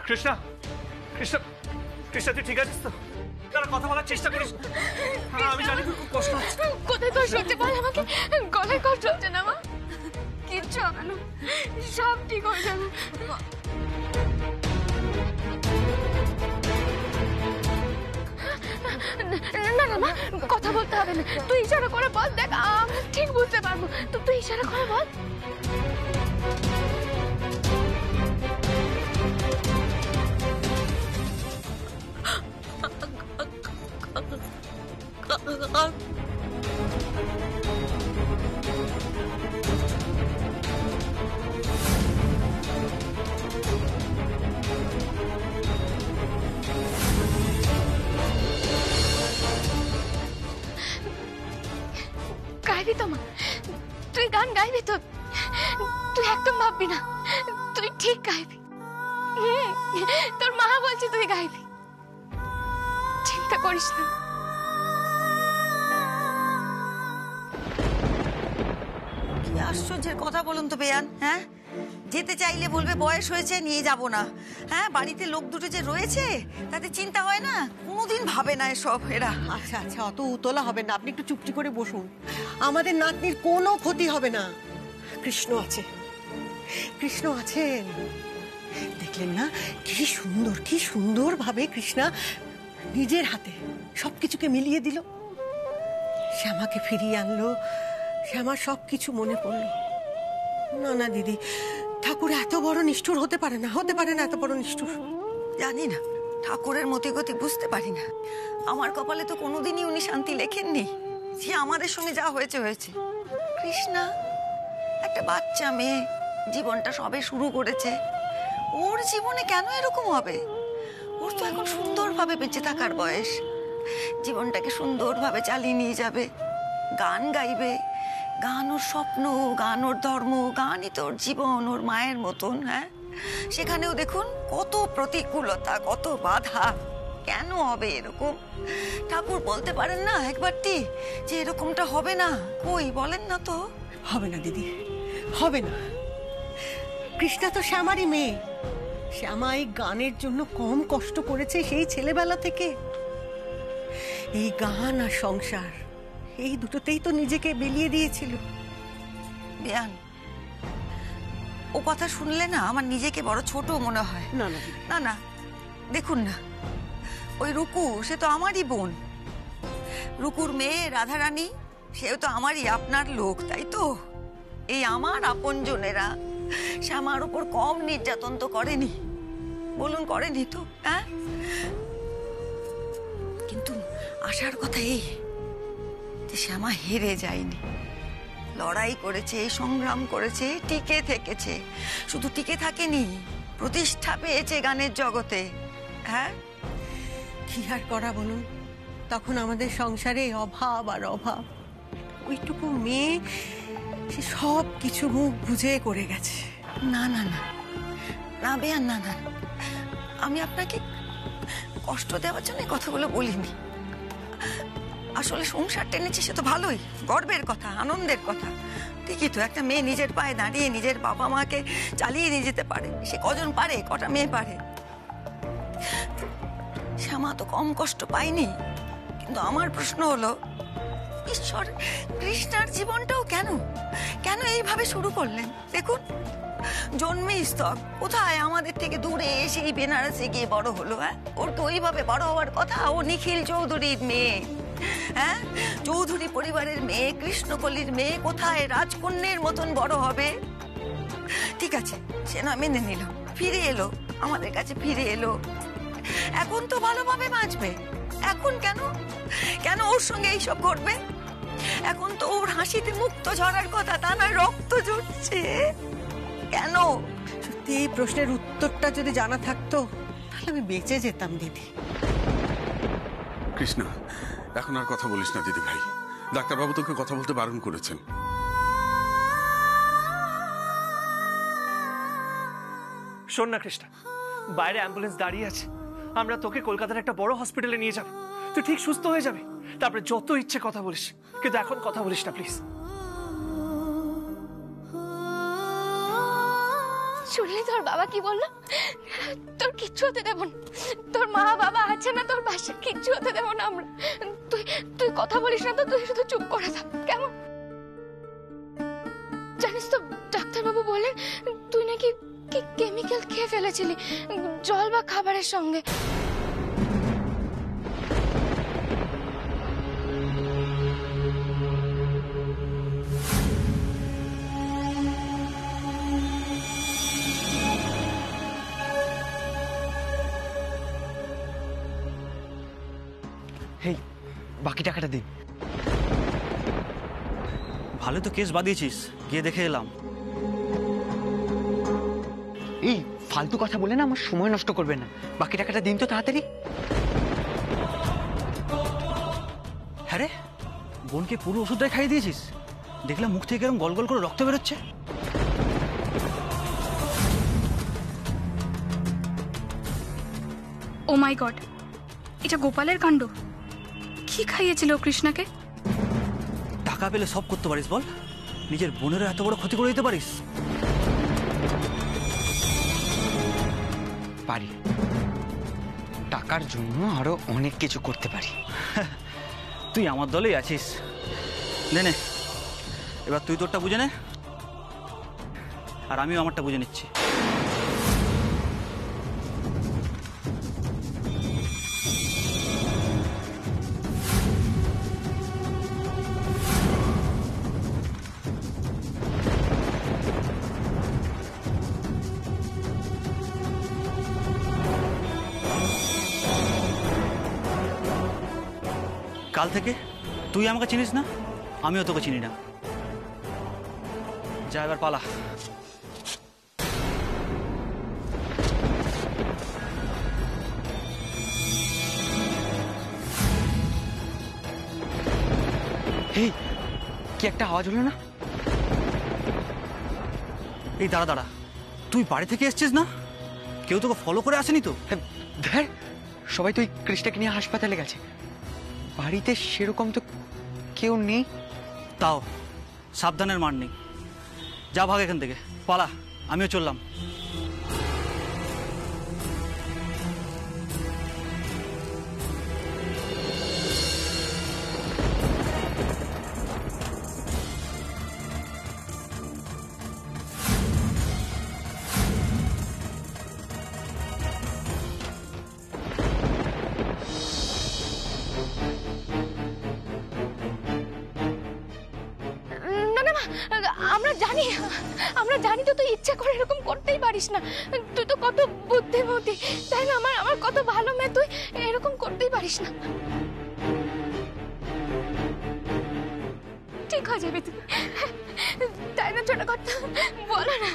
কৃষ্ণা, কৃষ্ণা, কৃষ্ণা তুই ঠিক আছিস তো? তারা কথা বলার চেষ্টা করিস। আমি জানি তোর খুব কষ্ট হচ্ছে। কোথায় কষ্ট হচ্ছে বল আমাকে? গলায় কষ্ট হচ্ছে না মা? কিচ্ছু হবে না, সব ঠিক হয়ে যাবে। না না মা, কথা বলতে হবে না, তুই ইশারা করে বল, দেখ আমরা ঠিক বুঝতে পারবো। তুই ইশারা করে বল। গাইবি তো মা, তুই গান গাইবি তো? তুই একদম ভাববি না, তুই ঠিক গাইবি। তোর মা বলছে তুই গাইবি, চিন্তা করিস না। কি আশ্চর্যের কথা বলুন তো বেয়ান। হ্যাঁ, যেতে চাইলে বলবে বয়স হয়েছে নিয়ে যাব না। হ্যাঁ, বাড়িতে লোক দুটো যে রয়েছে তাতে চিন্তা হয় না? কোনোদিন ভাবে না এসব এরা। আচ্ছা আচ্ছা, অত উতলা হবে না, আপনি একটু চুপটি করে বসুন। আমাদের নাতনির কোনো ক্ষতি হবে না। কৃষ্ণ আছে, কৃষ্ণ আছেন। দেখলেন না কি সুন্দর, কি সুন্দর ভাবে কৃষ্ণা নিজের হাতে সবকিছুকে মিলিয়ে দিল। শ্যামাকে ফিরিয়ে আনলো, শ্যামার সবকিছু মনে পড়লো। না না দিদি, ঠাকুর এত বড় নিষ্ঠুর হতে পারে না, হতে পারে না এত বড় নিষ্ঠুর। জানি না, ঠাকুরের মতিগতি বুঝতে পারি না। আমার কপালে তো কোনোদিনই উনি শান্তি লেখেননি। যে আমাদের সঙ্গে যা হয়েছে হয়েছে। কৃষ্ণা একটা বাচ্চা মেয়ে, জীবনটা সবে শুরু করেছে। ওর জীবনে কেন এরকম হবে? ওর তো এখন সুন্দরভাবে বেঁচে থাকার বয়স। জীবনটাকে সুন্দরভাবে চালিয়ে নিয়ে যাবে, গান গাইবে। গান ওর স্বপ্ন, গান ওর ধর্ম, গানই তোর জীবন, ওর মায়ের মতন। হ্যাঁ, সেখানেও দেখুন কত প্রতিকূলতা, কত বাধা। কেন হবে এরকম? ঠাকুর বলতে পারেন না একবারটি যে এরকমটা হবে না? কই বলেন না তো। হবে না দিদি, হবে না। কৃষ্ণা তো শ্যামারই মেয়ে। শ্যামা এই গানের জন্য কম কষ্ট করেছে সেই ছেলেবেলা থেকে। এই গান আর সংসার, এই দুটোতেই তো নিজেকে বিলিয়ে দিয়েছিল। বেয়ান, ও কথা শুনলে না আমার নিজেকে বড় ছোট মনে হয়। না না না না, দেখুন না, ওই রুকু সে তো আমারই বোন। রুকুর মেয়ে রাধারানী সেও তো আমারই আপনার লোক, তাই তো? এই আমার আপনজনেরা শ্যামার উপর কম নির্যাতন তো করেনি, বলুন করেনি তো? হ্যাঁ, কিন্তু আসার কথা এই যে শ্যামা হেরে যায়নি, লড়াই করেছে, সংগ্রাম করেছে, টিকে থেকেছে। শুধু টিকে থাকেনি, প্রতিষ্ঠা পেয়েছে গানের জগতে। হ্যাঁ, কি আর করা বলুন, তখন আমাদের সংসারে অভাব আর অভাব। ওইটুকু মেয়ে সে সব কিছু মুখ বুঝে করে গেছে। না না না না বেয়ান, না না, আমি আপনাকে কষ্ট দেওয়ার জন্য কথাগুলো বলিনি। আসলে সংসার টেনেছে সে তো ভালোই, গর্বের কথা, আনন্দের কথা। ঠিকই তো, একটা মেয়ে নিজের পায়ে দাঁড়িয়ে নিজের বাবা মাকে চালিয়ে নিয়ে যেতে পারে। সে কজন পারে? কটা মেয়ে পারে? শ্যামা তো কম কষ্ট পায়নি। কিন্তু আমার প্রশ্ন হলো, ঈশ্বর কৃষ্ণার জীবনটাও কেন কেন এইভাবে শুরু করলেন? দেখুন, জন্মে স্তক, কোথায় আমাদের থেকে দূরে এসে এই বেনারসে গিয়ে বড় হলো। হ্যাঁ, ওর তো ওইভাবে বড় হওয়ার কথা। ও নিখিল চৌধুরীর মেয়ে। হ্যাঁ, চৌধুরী পরিবারের মেয়ে, কৃষ্ণকলির মেয়ে, কোথায় রাজকন্যের মতন বড় হবে? ঠিক আছে, সে না মেনে নিল, ফিরে এলো আমাদের কাছে, ফিরে এলো। এখন তো ভালোভাবে বাঁচবে। এখন কেন কেন ওর সঙ্গে এইসব ঘটবে? এখন তো ওর হাসিতে মুক্ত ঝরার কথা, তা না রক্ত ঝরছে কেন? সত্যি এই প্রশ্নের উত্তরটা যদি জানা থাকতো তাহলে আমি বেঁচে যেতাম দিদি। কৃষ্ণা, এখন আর কথা বলিস না দিদি ভাই। ডাক্তারবাবু তোকে কথা বলতে বারণ করেছেন। শোন না কৃষ্ণা, বাইরে অ্যাম্বুলেন্স দাঁড়িয়ে আছে, আমরা তোকে কলকাতার একটা বড় হসপিটালে নিয়ে যাব। তুই ঠিক সুস্থ হয়ে যাবে, তারপরে যত ইচ্ছে কথা বলিস, কিন্তু এখন কথা বলিস না প্লিজ। শুনলি তোর বাবা কি বললো? তোর কিচ্ছু হতে দেব না, তোর মা বাবা আছে না তোর পাশে, কিচ্ছু হতে দেব না আমরা। তুই তুই কথা বলিস না তো, তুই শুধু চুপ করে থাক কেমন? জানিস তো ডাক্তারবাবু বলেন তুই নাকি কি কেমিক্যাল খেয়ে ফেলেছিলি জল বা খাবারের সঙ্গে। হেই, বাকি টাকাটা দিন। ভালো তো কেস বাদিয়েছিস, গিয়ে দেখে এলাম। এই ফালতু কথা বলে না আমার সময় নষ্ট করবেন না, বাকি টাকাটা দিন তো তাড়াতাড়ি। হ্যাঁ রে, বোনকে পুরো ওষুধটাই খাইয়ে দিয়েছিস? দেখলাম মুখ থেকে এরকম গল গল করে রক্ত বেরোচ্ছে। ও মাই গড, এটা গোপালের কাণ্ড। কি খাইয়েছিল ও কৃষ্ণাকে? টাকা পেলে সব করতে পারিস বল, নিজের বোনেরও এত বড় ক্ষতি করে দিতে পারিস? পারি, টাকার জন্য আরো অনেক কিছু করতে পারি। তুই আমার দলেই আছিস। নে নে, এবার তুই তোরটা বুঝে নে, আর আমিও আমারটা বুঝে নিচ্ছি। কাল থেকে তুই আমাকে চিনিস না, আমিও তোকে চিনি না। যা এবার পালা। এই কি একটা আওয়াজ হলো না? এই দাঁড়া দাঁড়া, তুই বাড়ি থেকে এসছিস না? কেউ তোকে ফলো করে আসেনি তো? ধর, সবাই তো ওই কৃষ্ণাকে নিয়ে হাসপাতালে গেছে, বাড়িতে সেরকম তো কেউ নেই। তাও সাবধানের মার নেই। যা ভাগ এখান থেকে, পালা, আমিও চললাম। না না মা, আমরা জানি তো তুই ইচ্ছা করে এরকম করতেই পারিস না। তুই তো কত বুদ্ধিমতী, তাই না? আমার কত ভালো মেয়ে, তুই এরকম করতেই পারিস না। ঠিক হয়ে যাবে তুই, তাই না ছোট কথা? বলো না।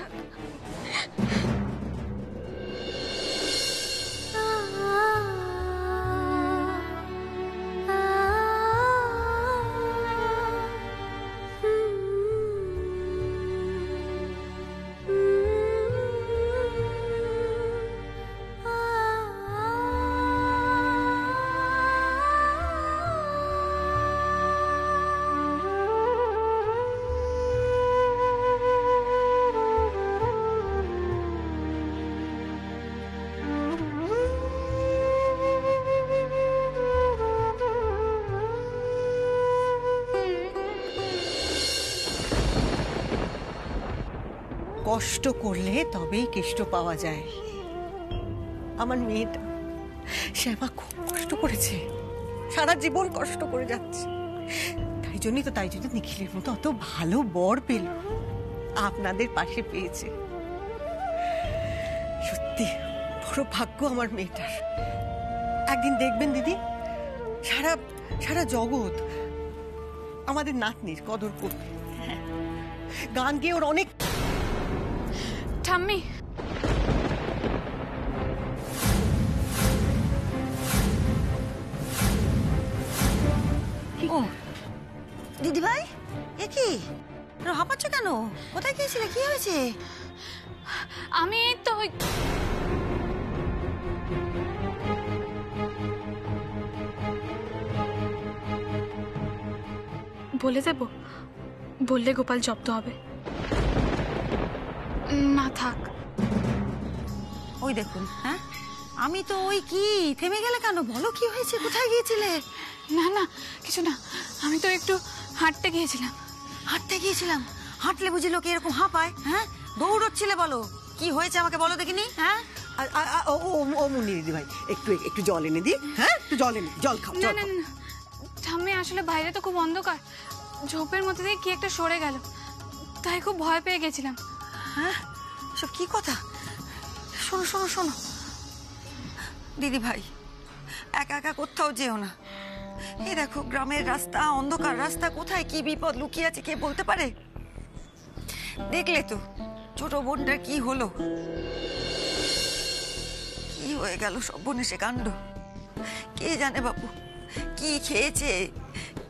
কষ্ট করলে তবেই কেষ্ট পাওয়া যায়। আমার মেয়েটা শ্যামা খুব কষ্ট করেছে, সারা জীবন কষ্ট করে যাচ্ছে। তাই জন্য নিখিলের মতো অত ভালো বর পেল, আপনাদের পাশে পেয়েছে। সত্যি বড় ভাগ্য আমার মেয়েটার। একদিন দেখবেন দিদি, সারা সারা জগৎ আমাদের নাতনির কদর করবে। গান গেয়ে ওর অনেক। ঠাম্মি, ও দিদি ভাই, এ কি হাঁপাচ্ছ কেন? কোথায় গিয়েছিলে? কি হয়েছে? আমি তো বলে দেব, বললে গোপাল জব্দ হবে। না থাক, ওই দেখুন। হ্যাঁ, আমি তো ওই কি থেমে গেলে কেন? বলো কি হয়েছে, কোথায় গিয়েছিলে? না না কিছু না, আমি তো একটু হাঁটতে গিয়েছিলাম। হাঁটতে গিয়েছিলাম? হাঁটলে বুঝি লোকে এরকম হাঁপায়? হ্যাঁ, দৌড়চ্ছিলে, বলো কি হয়েছে আমাকে বলো দেখিনি। হ্যাঁ, ও মুন্নি দিদি ভাই, একটু জল এনে দি। হ্যাঁ, একটু জল এনে, জল খাও, না জল না খাও। না ঠাম্মি, আসলে বাইরে তো খুব অন্ধকার, ঝোপের মধ্যে দিয়ে কি একটা সরে গেল, তাই খুব ভয় পেয়ে গেছিলাম। হ্যাঁ, সব কি কথা? শোনো শোনো শোনো দিদি ভাই, একা একা কোথাও যেও না। এই দেখো গ্রামের রাস্তা, অন্ধকার রাস্তা, কোথায় কি বিপদ লুকিয়ে আছে কে বলতে পারে? দেখলে তো ছোট বোনটার কি হলো, কি হয়ে গেল, সর্বনেশে কাণ্ড। কে জানে বাবু কি খেয়েছে,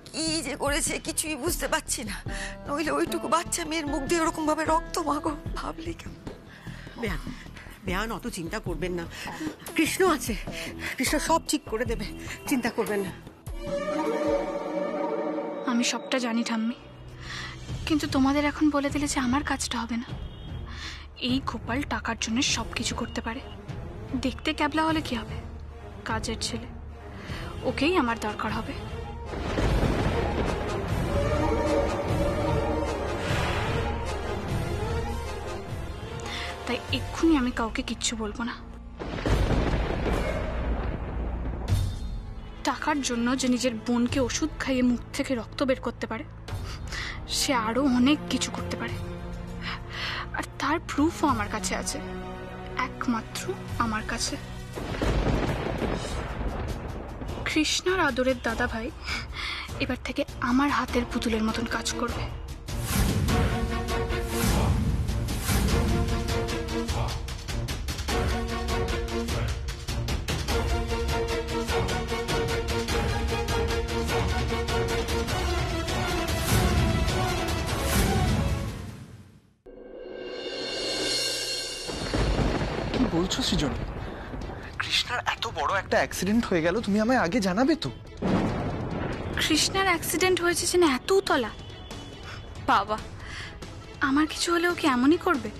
কি যে করেছে কিছুই বুঝতে পারছি না। নইলে ওইটুকু বাচ্চা মেয়ের মুখ দিয়ে ওরকম ভাবে রক্ত মাগো, ভাবলি কেমন? বেয়ান অত চিন্তা করবেন না, কৃষ্ণ আছে, কৃষ্ণ সব ঠিক করে দেবে, চিন্তা করবেন না। আমি সবটা জানি ঠাম্মি, কিন্তু তোমাদের এখন বলে দিলে যে আমার কাজটা হবে না। এই গোপাল টাকার জন্য সব কিছু করতে পারে। দেখতে ক্যাবলা হলে কি হবে, কাজের ছেলে, ওকেই আমার দরকার হবে। তাই এক্ষুনি আমি কাউকে কিচ্ছু বলবো না। টাকার জন্য যে নিজের বোনকে ওষুধ খাইয়ে মুখ থেকে রক্ত বের করতে পারে, সে আরো অনেক কিছু করতে পারে। আর তার প্রুফও আমার কাছে আছে, একমাত্র আমার কাছে। কৃষ্ণার আদরের দাদা ভাই এবার থেকে আমার হাতের পুতুলের মতন কাজ করবে। কি বলছো সৃজন? কৃষ্ণার এত বড় একটা অ্যাক্সিডেন্ট হয়ে গেল, তুমি আমায় আগে জানাবে তো? কৃষ্ণার অ্যাক্সিডেন্ট হয়েছে যে না এত উতলা, বাবা আমার কিছু হলেও কি এমনই করবে?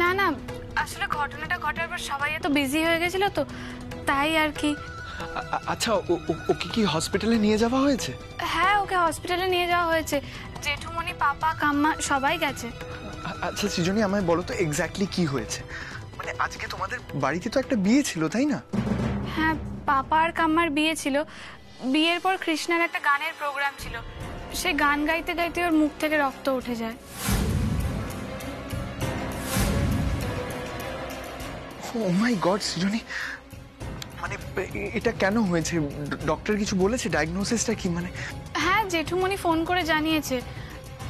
না না, আসলে ঘটনাটা ঘটার পর সবাই এত বিজি হয়ে গেছিল তো, তাই আর কি। আচ্ছা, ওকে কি হসপিটালে নিয়ে যাওয়া হয়েছে? হ্যাঁ, ওকে হসপিটালে নিয়ে যাওয়া হয়েছে, জেঠুমনি, পাপা, কাম্মা সবাই গেছে। আচ্ছা সৃজনী, আমায় বলো তো এক্স্যাক্টলি কি হয়েছে? মানে আজকে তোমাদের বাড়িতে তো একটা বিয়ে ছিল, তাই না? হ্যাঁ, পাপা আর কাম্মার বিয়ে ছিল। বিয়ের পর কৃষ্ণার একটা গানের প্রোগ্রাম ছিল, সে গান গাইতে গাইতে ওর মুখ থেকে রক্ত উঠে যায়। ও মাই গড সৃজনী, মানে এটা কেন হয়েছে? ডক্টর কিছু বলেছে? ডায়াগনোসিসটা কি? মানে হ্যাঁ, জেঠুমনি ফোন করে জানিয়েছে,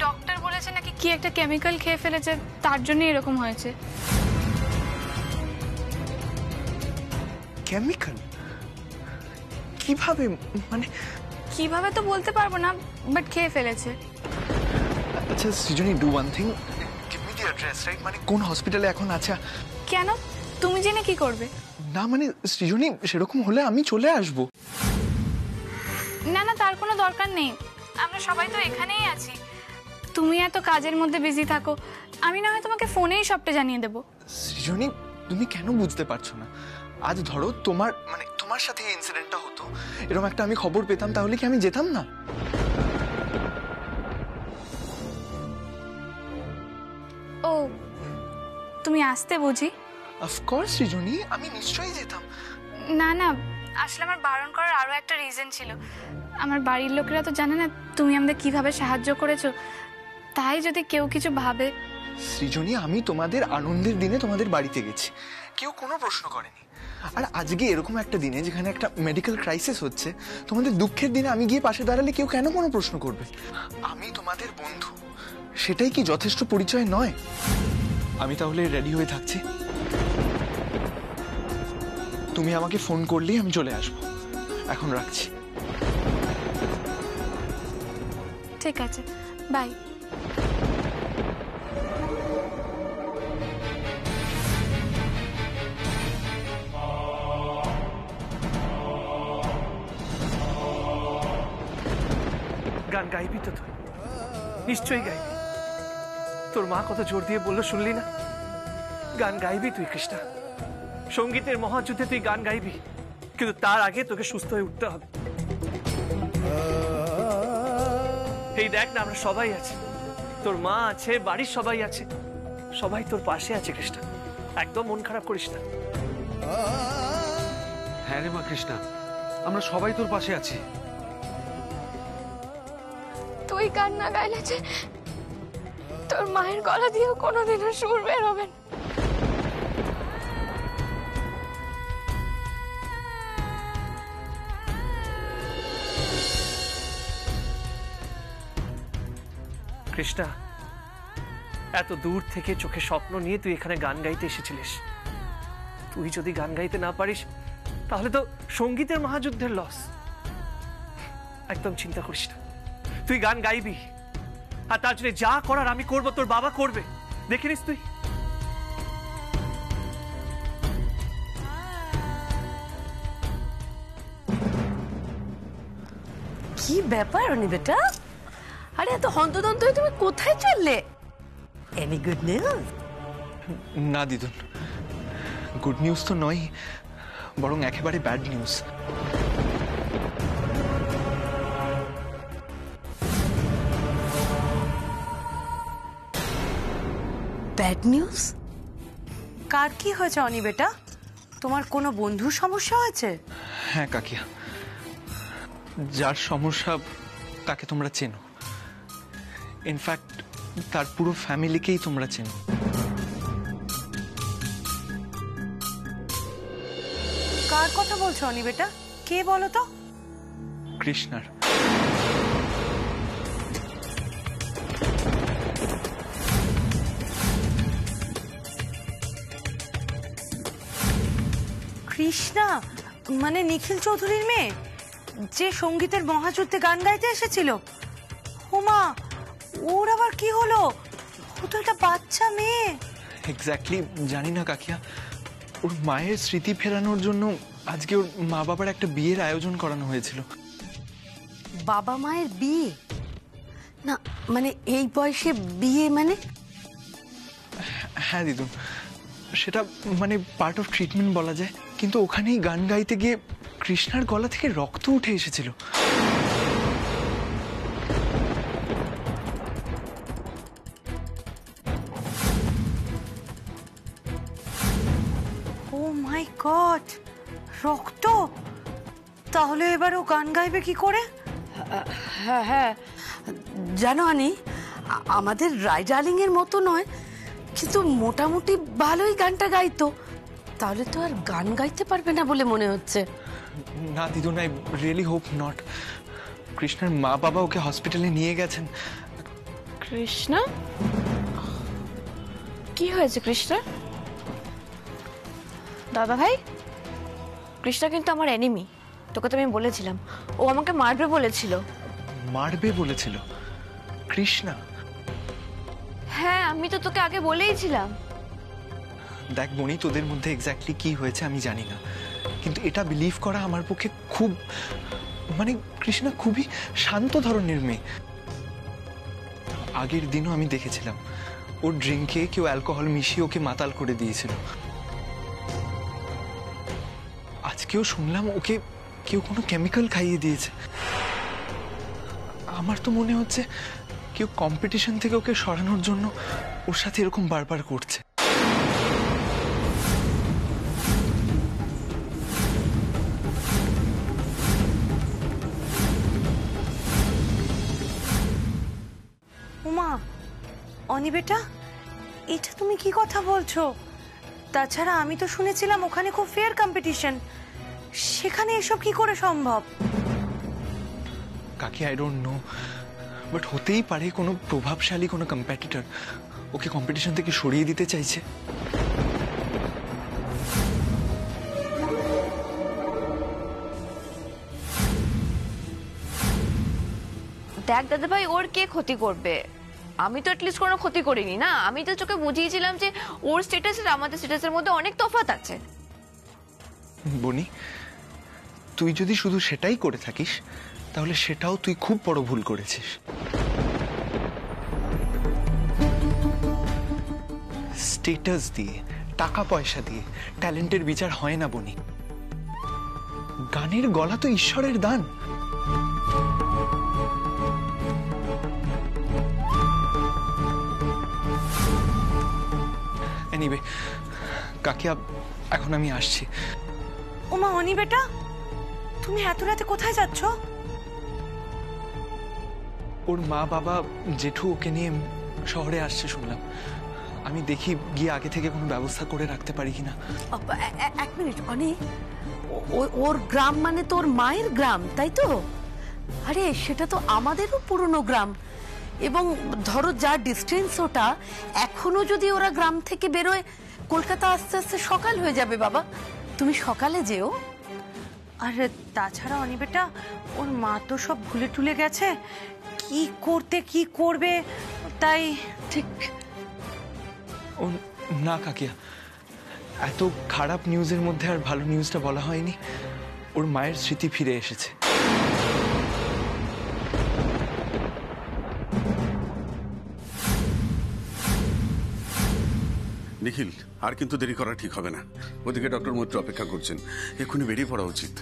ডক্টর বলেছে নাকি কি একটা কেমিক্যাল খেয়ে ফেলেছে, তার জন্য এরকম হয়েছে। কেমিক্যাল? কিভাবে? মানে কিভাবে তো বলতে পারবো না, বাট খেয়ে ফেলেছে। আচ্ছা সৃজনী, do one thing, give me the address, right? মানে কোন হসপিটালে এখন আছে? কেন, তুমি জেনে কি করবে? না মানে সৃজনী, সেরকম হলে আমি চলে আসবো। না না, তার কোনো দরকার নেই, আমরা সবাই তো এখানেই আছি। তুমি এত কাজের মধ্যে বিজি থাকো, আমি না হয় তোমাকে ফোনেই সবটা জানিয়ে দেবো। সৃজনী, তুমি কেন বুঝতে পারছো না? আজ ধরো তোমার সাথে এই ইনসিডেন্টটা হতো, এরকম একটা আমি খবর পেতাম, তাহলে কি আমি যেতাম না? ও, তুমি আসতে বুঝি? অফকোর্স সৃজনী, আমি নিশ্চয়ই যেতাম। না না, আসলে আমার বারণ করার আরো একটা রিজন ছিল। আমার বাড়ির লোকেরা তো জানে না তুমি আমাদের কিভাবে সাহায্য করেছো, তাই যদি কেউ কিছু ভাবে। সৃজনী, আমি তোমাদের আনন্দের দিনে তোমাদের বাড়িতে গেছি, কেউ কোনো প্রশ্ন করেনি। আর আজকে এরকম একটা দিনে যেখানে একটা মেডিকেল ক্রাইসিস হচ্ছে, তোমাদের দুঃখের দিনে আমি গিয়ে পাশে দাঁড়ালে কেউ কেন কোনো প্রশ্ন করবে? আমি তোমাদের বন্ধু, সেটাই কি যথেষ্ট পরিচয় নয়? আমি তাহলে রেডি হয়ে থাকছি, তুমি আমাকে ফোন করলেই আমি চলে আসবো। এখন রাখছি। ঠিক আছে, বাই। গান গাইবি তো তুই? নিশ্চয়ই গাইবি। তোর মা কত জোর দিয়ে বললো শুনলি না? গান গাইবি তুই কৃষ্ণা, সঙ্গীতের মহাযুদ্ধে তুই গান গাইবি, কিন্তু তার আগে তোকে সুস্থ হয়ে উঠতে হবে। এই দেখ না, আমরা সবাই আছি, তোর মা আছে, বাড়ির সবাই আছে, সবাই তোর পাশে আছে কৃষ্ণা, একদম মন খারাপ করিস না। হ্যাঁ রে মা কৃষ্ণা, আমরা সবাই তোর পাশে আছি। তুই গান না গাইলে যে তোর মায়ের গলা দিয়েও কোনোদিনও সুর বের হবে না। কৃষ্ণা, এত দূর থেকে চোখে স্বপ্ন নিয়ে তুই এখানে গান গাইতে এসেছিলিস। তুই যদি গান গাইতে না পারিস তাহলে তো সঙ্গীতের মহাযুদ্ধের লস। একদম চিন্তা করিস না, তুই গান গাইবি, আর তার জন্য যা করার আমি করব, তোর বাবা করবে, দেখে নিস তুই। কি ব্যাপার অনিবেটা? আরে এত হন্তদন্ত হয়ে তুমি কোথায় চললে? Any good news? না দিদুন, গুড নিউজ তো নয়, বরং একেবারে ব্যাড নিউজ। Bad news? কার কি হয়েছে অনিবেটা? তোমার কোনো বন্ধুর সমস্যা হয়েছে? হ্যাঁ কাকিয়া, যার সমস্যা তাকে তোমরা চেনো, ইনফ্যাক্ট তার পুরো ফ্যামিলিকেই তোমরা চেনো। কার কথা বলছো অনিবেটা? কে বলো তো? কৃষ্ণার। কৃষ্ণা মানে নিখিল চৌধুরীর মেয়ে, যে সঙ্গীতের মহাযুদ্ধে গান গাইতে এসেছিল? হুমা, ওর আবার কি হলো? ও তো একটা বাচ্চা মেয়ে। এক্স্যাক্টলি জানি না কাকিয়া, ওর মায়ের স্মৃতি ফেরানোর জন্য আজকে ওর মা বাবার একটা বিয়ের আয়োজন করানো হয়েছিল। বাবা মায়ের বিয়ে? না মানে এই বয়সে বিয়ে মানে? হ্যাঁ দিদুন, সেটা মানে পার্ট অফ ট্রিটমেন্ট বলা যায়, কিন্তু ওখানেই গান গাইতে গিয়ে কৃষ্ণার গলা থেকে রক্ত উঠে এসেছিল। ও মাই গড, রক্ত! তাহলে এবার ও গান গাইবে কি করে? হ্যাঁ হ্যাঁ, জানো আনি, আমাদের রায় ডার্লিং এর মতো নয়, কিন্তু মোটামুটি ভালোই গানটা গাইতো। তাহলে তো আর গান গাইতে পারবে না বলে মনে হচ্ছে। না দিদুন, আই রিয়েলি হোপ নট। কৃষ্ণার মা বাবা ওকে হসপিটালে নিয়ে গেছেন। কৃষ্ণা? কি হয়েছে কৃষ্ণা? দাদা ভাই, কৃষ্ণা কিন্তু আমার এনিমি, তোকে তো আমি বলেছিলাম, ও আমাকে মারবে বলেছিল। মারবে বলেছিল কৃষ্ণা? হ্যাঁ, আমি তো তোকে আগে বলেইছিলাম। দেখ বনি, তোদের মধ্যে এক্স্যাক্টলি কি হয়েছে আমি জানি না, কিন্তু এটা বিলিভ করা আমার পক্ষে খুব, মানে কৃষ্ণা খুবই শান্ত ধরনের মেয়ে। আগের দিনও আমি দেখেছিলাম ওর ড্রিঙ্কে কেউ অ্যালকোহল মিশিয়ে ওকে মাতাল করে দিয়েছিল। আজকেও শুনলাম ওকে কেউ কোনো কেমিক্যাল খাইয়ে দিয়েছে। আমার তো মনে হচ্ছে কেউ কম্পিটিশন থেকে ওকে সরানোর জন্য ওর সাথে এরকম বারবার করছে। উমা, অনিবেটা, এটা তুমি কি কথা বলছো? তাছাড়া আমি তো শুনেছিলাম ওখানে খুব ফেয়ার কম্পিটিশন, সেখানে এসব কি করে সম্ভব? কাকি, আই ডোন্ট নো, বাট হতেই পারে কোনো প্রভাবশালী কোনো কম্পিটিটর ওকে কম্পিটিশন থেকে সরিয়ে দিতে চাইছে। দেখ দাদা ভাই, ওর কে ক্ষতি করবে? আমি তো অ্যাটলিস্ট কোনো ক্ষতি করিনি না। আমি তো তোকে বুঝিয়েছিলাম যে ওর স্ট্যাটাস আর আমাদের স্ট্যাটাসের মধ্যে অনেক তফাৎ আছে। বনি, তুই যদি শুধু সেটাই করে থাকিস তাহলে সেটাও তুই খুব বড় ভুল করেছিস। স্টেটাস দিয়ে, টাকা পয়সা দিয়ে ট্যালেন্টের বিচার হয় না বনি। গানের গলা তো ঈশ্বরের দান। এনিওয়ে কাকিয়া, এখন আমি আসছি। ওমা অনি বেটা, তুমি এত রাতে কোথায় যাচ্ছ? ওর মা বাবা জেঠু ওকে নিয়ে শহরে আসছে শুনলাম। আমি দেখি গিয়ে আগে থেকে কোনো ব্যবস্থা করে রাখতে পারি কিনা। এক মিনিট অনি, ওর গ্রাম মানে তোর মায়ের গ্রাম তাই তো? আরে সেটা তো আমাদেরও পুরনো গ্রাম, এবং ধরো যা ডিস্টেন্স ওটা, এখনো যদি ওরা গ্রাম থেকে বেরোয় কলকাতা আস্তে আস্তে সকাল হয়ে যাবে বাবা। তুমি সকালে যেও। আর তাছাড়া অনি বেটা, ওর মা তো সব ভুলে টুলে গেছে, কি করতে কি করবে, তাই ঠিক। ও না কাকিয়া, এত খারাপ নিউজের মধ্যে আর ভালো নিউজটা বলা হয়নি। ওর মায়ের স্মৃতি ফিরে এসেছে। নিখিল, আর কিন্তু দেরি করা ঠিক হবে না। ওদিকে ডক্টর মৈত্র অপেক্ষা করছেন, এক্ষুনি বেরিয়ে পড়া উচিত।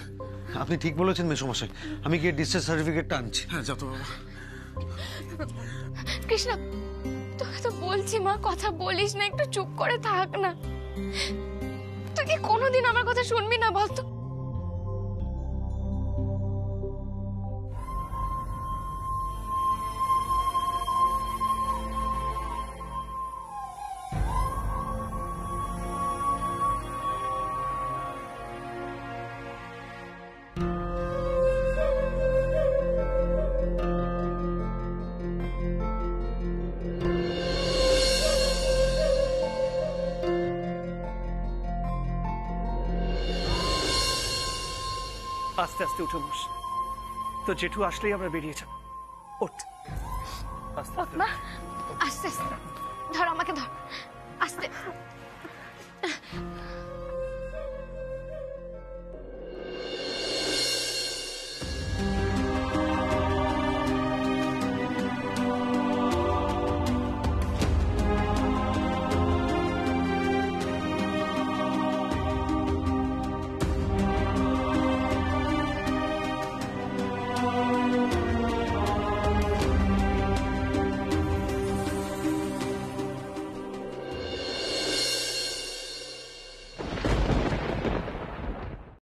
আপনি ঠিক বলেছেন মেসোমশাই, আমি গিয়ে ডিসচার্জ সার্টিফিকেটটা আনছি। হ্যাঁ যা তো বাবা। কৃষ্ণা, তোকে তো বলছি মা, কথা বলিস না, একটু চুপ করে থাক না। তুই কি কোনোদিন আমার কথা শুনবি না বলতো? আস্তে আস্তে উঠে বস, তো জেঠু আসলেই আমরা বেরিয়ে যাব। ওঠ, আস্তে আস্তে। মা আস্তে আস্তে ধর, আমাকে ধর।